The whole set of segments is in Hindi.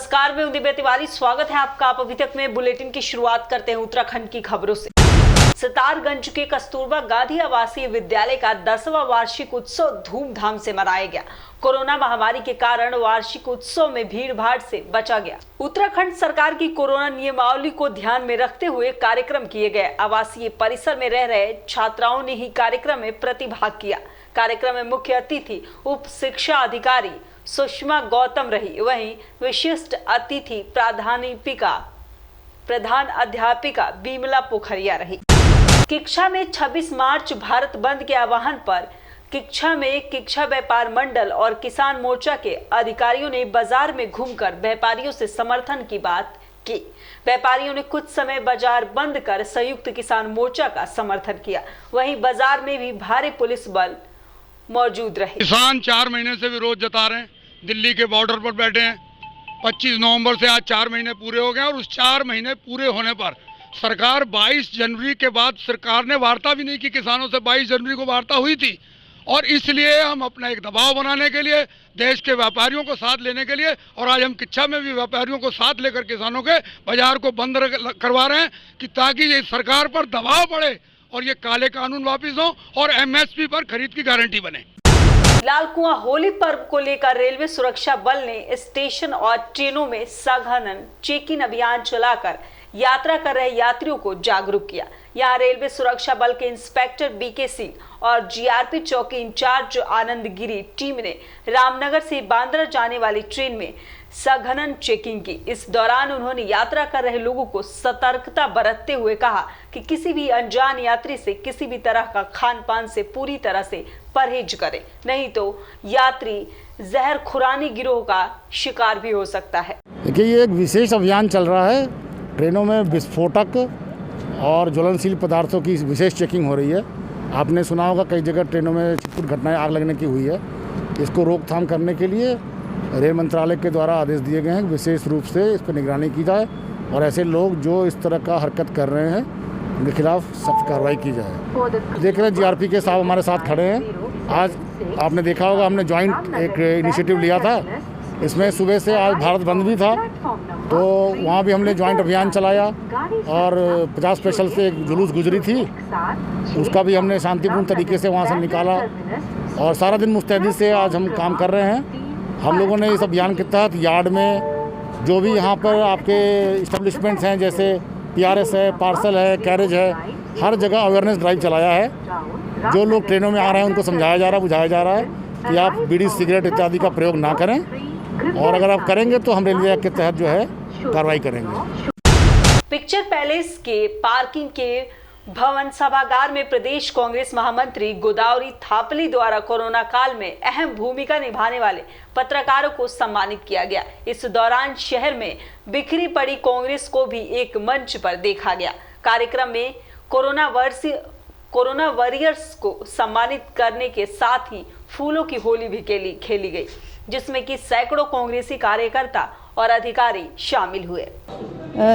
नमस्कार, मैं दिव्या तिवारी। स्वागत है आपका। आप अभी तक में बुलेटिन की शुरुआत करते हैं उत्तराखंड की खबरों से। सितारगंज के कस्तूरबा गांधी आवासीय विद्यालय का 10वां वार्षिक उत्सव धूमधाम से मनाया गया। कोरोना महामारी के कारण वार्षिक उत्सव में भीड़ भाड़ से बचा गया। उत्तराखंड सरकार की कोरोना नियमावली को ध्यान में रखते हुए कार्यक्रम किए गए। आवासीय परिसर में रह रहे छात्राओं ने ही कार्यक्रम में प्रतिभाग किया। कार्यक्रम में मुख्य अतिथि उप शिक्षा अधिकारी सुषमा गौतम रही। वहीं विशिष्ट अतिथि प्रधान अध्यापिका बिमला पोखरिया रही। किक्षा में 26 मार्च भारत बंद के आह्वान पर किक्षा व्यापार मंडल और किसान मोर्चा के अधिकारियों ने बाजार में घूमकर व्यापारियों से समर्थन की बात की। व्यापारियों ने कुछ समय बाजार बंद कर संयुक्त किसान मोर्चा का समर्थन किया। वहीं बाजार में भी भारी पुलिस बल मौजूद रहे। किसान 4 महीने से विरोध जता रहे हैं, दिल्ली के बॉर्डर पर बैठे हैं। 25 नवंबर से आज 4 महीने पूरे हो गए और उस 4 महीने पूरे होने पर सरकार 22 जनवरी के बाद सरकार ने वार्ता भी नहीं की किसानों से। 22 जनवरी को वार्ता हुई थी और इसलिए हम अपना एक दबाव बनाने के लिए, देश के व्यापारियों को साथ लेने के लिए, और आज हम किच्छा में भी व्यापारियों को साथ लेकर किसानों के बाजार को बंद करवा रहे हैं कि ताकि ये सरकार पर दबाव पड़े और ये काले कानून वापिस हो और MSP पर खरीद की गारंटी बने। लाल कुआं होली पर्व को लेकर रेलवे सुरक्षा बल ने स्टेशन और ट्रेनों में सघन चेकिंग अभियान चलाकर यात्रा कर रहे यात्रियों को जागरूक किया। यहां रेलवे सुरक्षा बल के इंस्पेक्टर BK सिंह और GRP चौकी इंचार्ज आनंद गिरी टीम ने रामनगर से बांद्रा जाने वाली ट्रेन में सघन चेकिंग की। इस दौरान उन्होंने यात्रा कर रहे लोगों को सतर्कता बरतते हुए कहा कि किसी भी अनजान यात्री से किसी भी तरह का खान पान से पूरी तरह से परहेज करें, नहीं तो यात्री जहर खुरानी गिरोह का शिकार भी हो सकता है। देखिए, ये एक विशेष अभियान चल रहा है। ट्रेनों में विस्फोटक और ज्वलनशील पदार्थों की विशेष चेकिंग हो रही है। आपने सुना होगा कई जगह ट्रेनों में छिटपुट घटनाएं आग लगने की हुई है। इसको रोकथाम करने के लिए रेल मंत्रालय के द्वारा आदेश दिए गए हैं, विशेष रूप से इस पर निगरानी की जाए और ऐसे लोग जो इस तरह का हरकत कर रहे हैं उनके खिलाफ सख्त कार्रवाई की जाए। देख रहे हैं GRP के साहब हमारे साथ खड़े हैं। आज आपने देखा होगा हमने जॉइंट एक इनिशिएटिव लिया था। इसमें सुबह से आज भारत बंद भी था तो वहाँ भी हमने जॉइंट अभियान चलाया और 50 स्पेशल से एक जुलूस गुजरी थी, उसका भी हमने शांतिपूर्ण तरीके से वहाँ से निकाला और सारा दिन मुस्तैदी से आज हम काम कर रहे हैं। हम लोगों ने इस अभियान के तहत यार्ड में जो भी यहाँ पर आपके इस्टेब्लिशमेंट्स हैं, जैसे PRS है, पार्सल है, कैरेज है, हर जगह अवेयरनेस ड्राइव चलाया है। जो लोग ट्रेनों में आ रहे हैं उनको समझाया जा रहा है, बुझाया जा रहा है कि आप बीड़ी सिगरेट इत्यादि का प्रयोग ना करें और अगर आप करेंगे तो हम रेलवे एक्ट के तहत जो है कार्रवाई करेंगे। पिक्चर पैलेस के पार्किंग के भवन सभागार में प्रदेश कांग्रेस महामंत्री गोदावरी थापली द्वारा कोरोना काल में अहम भूमिका निभाने वाले पत्रकारों को सम्मानित किया गया। इस दौरान शहर में बिखरी पड़ी कांग्रेस को भी एक मंच पर देखा गया। कार्यक्रम में कोरोना वॉरियर्स को सम्मानित करने के साथ ही फूलों की होली भी खेली गई, जिसमें कि सैकड़ों कांग्रेसी कार्यकर्ता और अधिकारी शामिल हुए।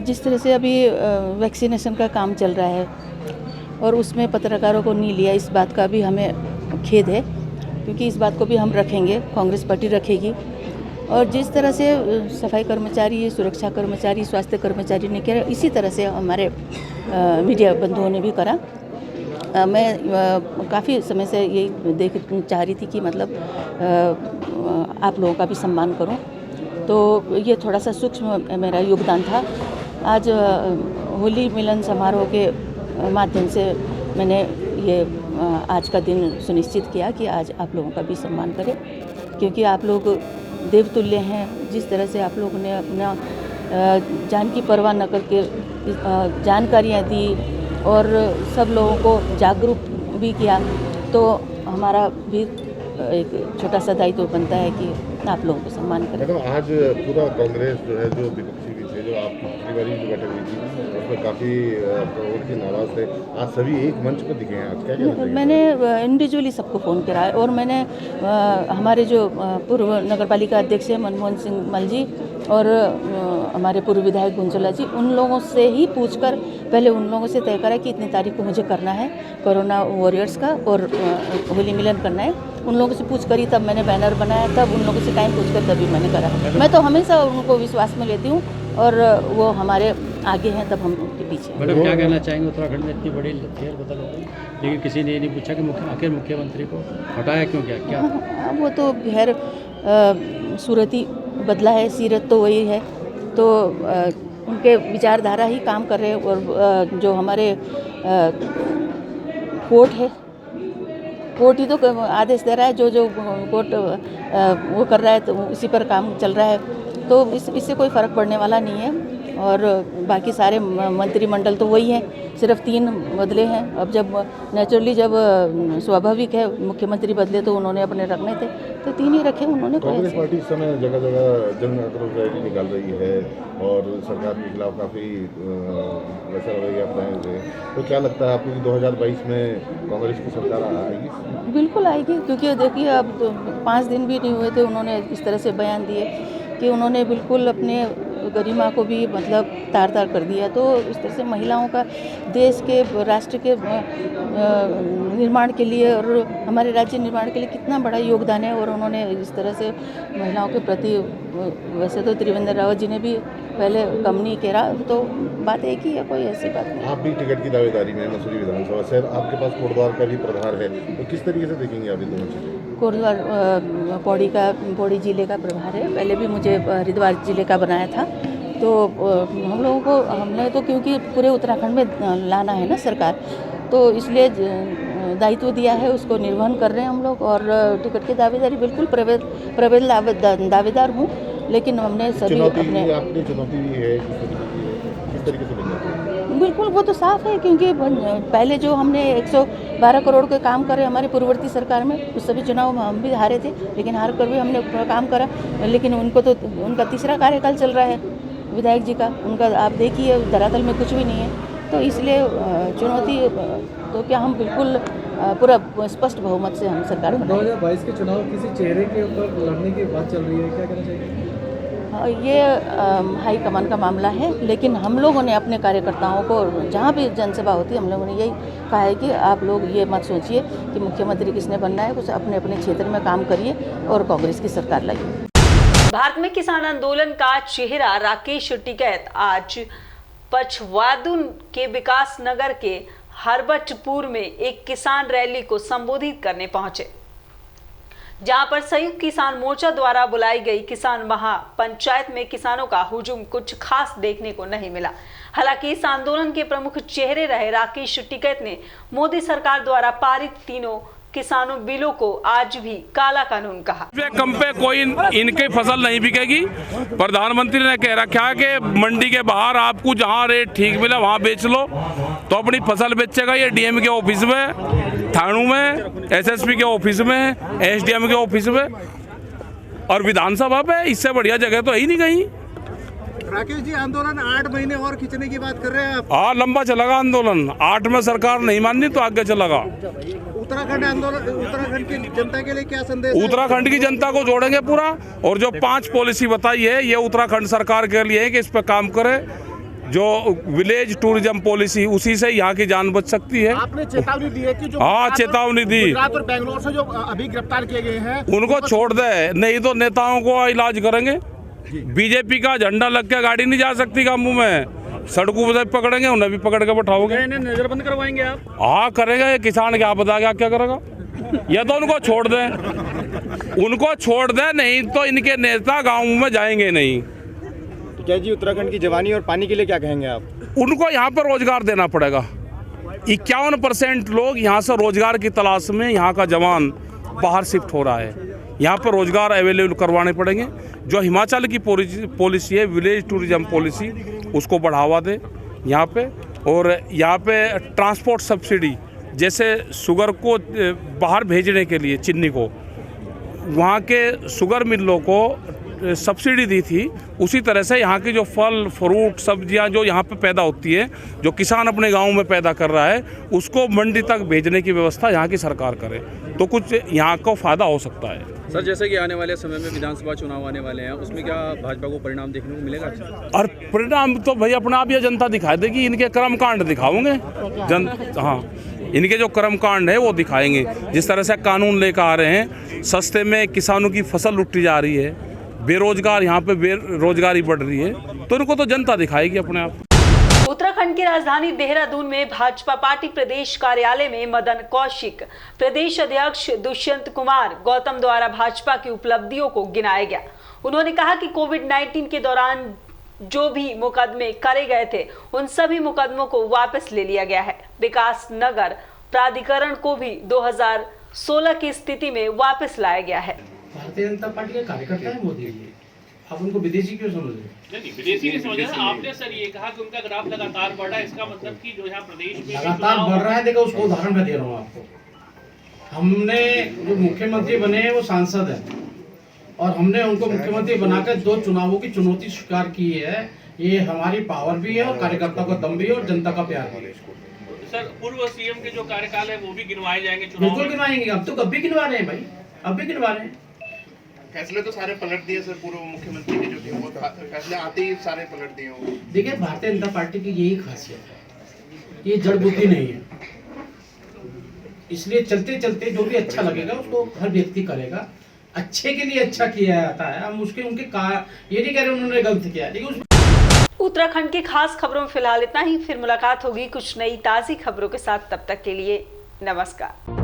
जिस तरह से अभी वैक्सीनेशन का काम चल रहा है और उसमें पत्रकारों को नहीं लिया, इस बात का भी हमें खेद है, क्योंकि इस बात को भी हम रखेंगे, कांग्रेस पार्टी रखेगी। और जिस तरह से सफाई कर्मचारी, सुरक्षा कर्मचारी, स्वास्थ्य कर्मचारी ने किया, इसी तरह से हमारे मीडिया बंधुओं ने भी करा। मैं काफ़ी समय से ये चाह रही थी कि मतलब आप लोगों का भी सम्मान करूं, तो ये थोड़ा सा सूक्ष्म मेरा योगदान था। आज होली मिलन समारोह के माध्यम से मैंने ये आज का दिन सुनिश्चित किया कि आज आप लोगों का भी सम्मान करें, क्योंकि आप लोग देवतुल्य हैं। जिस तरह से आप लोगों ने अपना जान की परवाह न करके जानकारियाँ दी और सब लोगों को जागरूक भी किया, तो हमारा भी एक छोटा सा दायित्व बनता है कि आप लोगों को सम्मान करें। मैडम, आज पूरा कांग्रेस जो है, जो विपक्षी भी थे, कि जो आप पिछली बारी जो बैठक हुई थी उसमें काफ़ी प्रवृत्ति नाराज थे, आज सभी एक मंच पर दिखे हैं, आज क्या कहना चाहिए? मैंने इंडिविजुअली सबको फ़ोन करा है और मैंने हमारे जो पूर्व नगर पालिका अध्यक्ष हैं मनमोहन सिंह मल जी और हमारे पूर्व विधायक गुंजला जी, उन लोगों से ही पूछकर पहले उन लोगों से तय करा कि इतनी तारीख को मुझे करना है कोरोना वॉरियर्स का और होली मिलन करना है। उन लोगों से पूछ कर ही तब मैंने बैनर बनाया, तब उन लोगों से टाइम पूछ कर तभी मैंने करा। मैं तो हमेशा उनको विश्वास में लेती हूँ और वो हमारे आगे हैं तब हम उनके पीछे। मैडम क्या कहना चाहेंगे, उत्तराखंड में इतनी बड़ी फेर बदल हो गई लेकिन किसी ने ये नहीं पूछा कि आखिर मुख्यमंत्री को हटाया क्यों, क्या? वो तो खैर सूरत ही बदला है, सीरत तो वही है, तो उनके विचारधारा ही काम कर रहे हैं। और जो हमारे कोर्ट है, कोर्ट ही तो आदेश दे रहा है, जो कोर्ट वो कर रहा है तो उसी पर काम चल रहा है, तो इससे कोई फ़र्क पड़ने वाला नहीं है। और बाकी सारे मंत्रिमंडल तो वही हैं, सिर्फ 3 बदले हैं। अब जब नेचुरली जब स्वाभाविक है मुख्यमंत्री बदले तो उन्होंने अपने रखने थे तो 3 ही रखे उन्होंने। कांग्रेस पार्टी इस समय जगह जगह जन आक्रोश रैली निकाल रही है और सरकार के खिलाफ काफ़ी वैसा रवैया अपनाए हुए, तो क्या लगता है आपको कि 2022 में कांग्रेस की सरकार आएगी? बिल्कुल आएगी, क्योंकि देखिए अब तो 5 दिन भी नहीं हुए थे उन्होंने इस तरह से बयान दिए कि उन्होंने बिल्कुल अपने गरिमा को भी मतलब तार कर दिया। तो इस तरह से महिलाओं का देश के राष्ट्र के निर्माण के लिए और हमारे राज्य निर्माण के लिए कितना बड़ा योगदान है और उन्होंने इस तरह से महिलाओं के प्रति, वैसे तो त्रिवेंद्र रावत जी ने भी पहले कम नहीं करा, तो बात एक ही है, कोई ऐसी बात नहीं। आप भी टिकट की दावेदारी में मसूरी विधानसभा से, आपके पास कोटद्वार का भी प्रभार है, तो किस तरीके से देखेंगे आप ये दोनों चीज़ें? कोटद्वार पौड़ी जिले का प्रभार है, पहले भी मुझे हरिद्वार जिले का बनाया था, तो हम लोगों को हमने तो क्योंकि पूरे उत्तराखंड में लाना है ना सरकार, तो इसलिए दायित्व दिया है, उसको निर्वहन कर रहे हैं हम लोग। और टिकट की दावेदारी बिल्कुल प्रबल दावेदार हूँ, लेकिन हमने सभी अपने आपकी चुनौती भी है, किस तरीके से बनना है? बिल्कुल वो तो साफ है, क्योंकि पहले जो हमने 112 करोड़ के काम करे हमारे पूर्ववर्ती सरकार में, उस सभी चुनाव में हम भी हारे थे, लेकिन हार कर भी हमने काम करा। लेकिन उनको तो उनका तीसरा कार्यकाल चल रहा है विधायक जी का, उनका आप देखिए धरातल में कुछ भी नहीं है, तो इसलिए चुनौती तो क्या, हम बिल्कुल पूरा स्पष्ट बहुमत से हम सरकार बनाएंगे। 2022 के चुनाव किसी चेहरे के ऊपर लड़ने की बात चल रही है, क्या कहना चाहिए? ये हाई कमान का मामला है, लेकिन हम लोगों ने अपने कार्यकर्ताओं को जहाँ भी जनसभा होती है हम लोगों ने यही कहा है कि आप लोग ये मत सोचिए कि मुख्यमंत्री किसने बनना है, कुछ अपने अपने क्षेत्र में काम करिए और कांग्रेस की सरकार लाइए। भारत में किसान आंदोलन का चेहरा राकेश टिकैत आज पछवादुन के विकास नगर के हरबटपुर में एक किसान रैली को संबोधित करने पहुंचे, जहां पर संयुक्त किसान मोर्चा द्वारा बुलाई गई किसान महापंचायत में किसानों का हुजूम कुछ खास देखने को नहीं मिला। हालांकि इस आंदोलन के प्रमुख चेहरे रहे राकेश टिकैत ने मोदी सरकार द्वारा पारित तीनों किसानों बिलों को आज भी काला कानून कहा। कम पे कोई इनकी फसल नहीं बिकेगी। प्रधानमंत्री ने कह रखा है कि मंडी के बाहर आपको जहां रेट ठीक मिला वहां बेच लो, तो अपनी फसल बेचेगा। ये डीएम के ऑफिस में, थानों में, एसएसपी के ऑफिस में, एसडीएम के ऑफिस में और विधानसभा पे, इससे बढ़िया जगह तो है ही नहीं कहीं। राकेश जी, आंदोलन 8 महीने और खींचने की बात कर रहे हैं आप? हाँ, लंबा चलेगा आंदोलन। 8 में सरकार नहीं माननी तो आगे चलेगा। उत्तराखंड आंदोलन, उत्तराखंड की जनता के लिए क्या संदेश? उत्तराखंड की जनता को जोड़ेंगे पूरा, और जो 5 पॉलिसी बताई है ये उत्तराखंड सरकार के लिए है कि इस पर काम करे। जो विलेज टूरिज्म पॉलिसी, उसी से यहाँ की जान बच सकती है। आपने चेतावनी दी है कि जो हाँ, चेतावनी दी। गुजरात और बेंगलोर से जो अभी गिरफ्तार किए गए हैं उनको छोड़ दे, नहीं तो नेताओं को इलाज करेंगे। बीजेपी का झंडा लग के गाड़ी नहीं जा सकती कामू में, सड़कों पर पकड़ेंगे, उन्हें भी पकड़ के बैठाओगे। इन्हें नजरबंद करवाएंगे आप? हाँ करेगा, ये किसान क्या बताएगा क्या करेगा। या तो उनको छोड़ दें, उनको छोड़ दें, नहीं तो इनके नेता गाँव में जाएंगे नहीं। तो क्या जी, उत्तराखंड की जवानी और पानी के लिए क्या कहेंगे आप? उनको यहाँ पर रोजगार देना पड़ेगा। 51% लोग यहाँ से रोजगार की तलाश में, यहाँ का जवान बाहर शिफ्ट हो रहा है। यहाँ पर रोजगार अवेलेबल करवाने पड़ेंगे। जो हिमाचल की पॉलिसी है, विलेज टूरिज्म पॉलिसी, उसको बढ़ावा दे यहाँ पे। और यहाँ पे ट्रांसपोर्ट सब्सिडी, जैसे शुगर को बाहर भेजने के लिए, चीनी को, वहाँ के शुगर मिलों को सब्सिडी दी थी उसी तरह से यहाँ की जो फल फ्रूट सब्जियाँ जो यहाँ पे पैदा होती है, जो किसान अपने गांव में पैदा कर रहा है, उसको मंडी तक भेजने की व्यवस्था यहाँ की सरकार करे तो कुछ यहाँ को फ़ायदा हो सकता है। सर, जैसे कि आने वाले समय में विधानसभा चुनाव आने वाले हैं, उसमें क्या भाजपा को परिणाम देखने को मिलेगा? और परिणाम तो भाई अपना आप यह जनता दिखा देगी, इनके कर्मकांड दिखाओगे हाँ, इनके जो कर्मकांड है वो दिखाएंगे। जिस तरह से कानून लेकर आ रहे हैं, सस्ते में किसानों की फसल लुटी जा रही है, बेरोजगार यहाँ पे बेरोजगारी बढ़ रही है, तो इनको तो जनता दिखाएगी अपने आप। उत्तराखंड की राजधानी देहरादून में भाजपा पार्टी प्रदेश कार्यालय में मदन कौशिक, प्रदेश अध्यक्ष दुष्यंत कुमार गौतम द्वारा भाजपा की उपलब्धियों को गिनाया गया। उन्होंने कहा कि कोविड-19 के दौरान जो भी मुकदमे करे गए थे उन सभी मुकदमों को वापस ले लिया गया है। विकास नगर प्राधिकरण को भी 2016 की स्थिति में वापस लाया गया है। भारतीय जनता पार्टी के कार्यकर्ता है मोदी जी, आप उनको विदेशी क्यों समझ रहे हैं? नहीं, विदेशी नहीं समझ रहे। आपने सर ये कहा कि उनका ग्राफ लगातार बढ़ा है, इसका मतलब कि जो यहाँ प्रदेश में लगातार बढ़ रहा है। देखो, उसको उदाहरण मैं दे रहा हूँ आपको। हमने जो मुख्यमंत्री बने हैं वो सांसद हैं, और हमने उनको मुख्यमंत्री बनाकर 2 चुनावों की चुनौती स्वीकार की है। ये हमारी पावर भी है और कार्यकर्ता का दम भी है और जनता का प्यार भी है। सर, पूर्व सीएम के जो कार्यकाल है वो भी गिनवाए जाएंगे चुनाव? बिल्कुल गिनवाएंगे। अब तो कब भी गिनवा रहे हैं भाई, अब भी गिनवा रहे हैं। फैसले तो सारे पलट दिए सर, पूर्व मुख्यमंत्री के जो थे वो फैसले आते ही सारे पलट दिए होंगे। देखिए, भारतीय जनता पार्टी की यही खासियत है, ये जड़ बुद्धि नहीं है। इसलिए चलते चलते जो भी अच्छा लगेगा उसको हर व्यक्ति करेगा। अच्छे के लिए अच्छा किया जाता है। हम उसके उनके ये नहीं कह रहे उन्होंने गलत किया, लेकिन उत्तराखंड की खास खबरों में फिलहाल इतना ही। फिर मुलाकात होगी कुछ नई ताज़ी खबरों के साथ। तब तक के लिए नमस्कार।